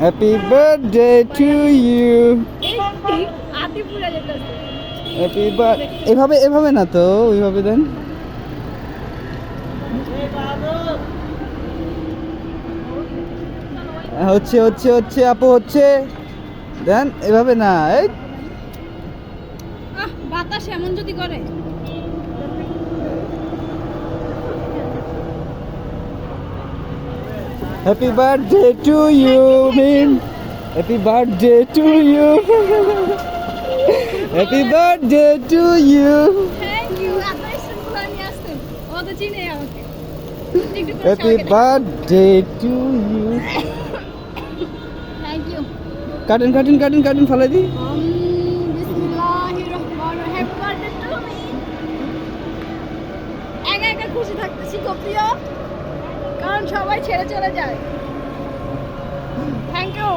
Happy birthday to you. আদি পুরা যেতেছে। হ্যাপি বার্থ এভাবে এভাবে না তো, ওইভাবে দেন। হচ্ছে হচ্ছে হচ্ছে আপু হচ্ছে, দেন এভাবে না। এই বাতাস এমন যদি করে। Happy birthday to you Mim, happy birthday to you, happy birthday to you, thank you. আপনার স্টুডেন্টগুলো নিয়ে আসতেন, ও তো চিনে আমাকে। একটু করে হ্যাপি সবাইকে birthday to you. Thank you. কাটেন কাটেন কাটেন কাটেন, ফালাই দিই। বিসমিল্লাহির রহমানির রহিম। Happy birthday to me. একা একা খুশি থাকতেছি গো প্রিয়, কারণ সবাই ছেড়ে চলে যায়। Thank you.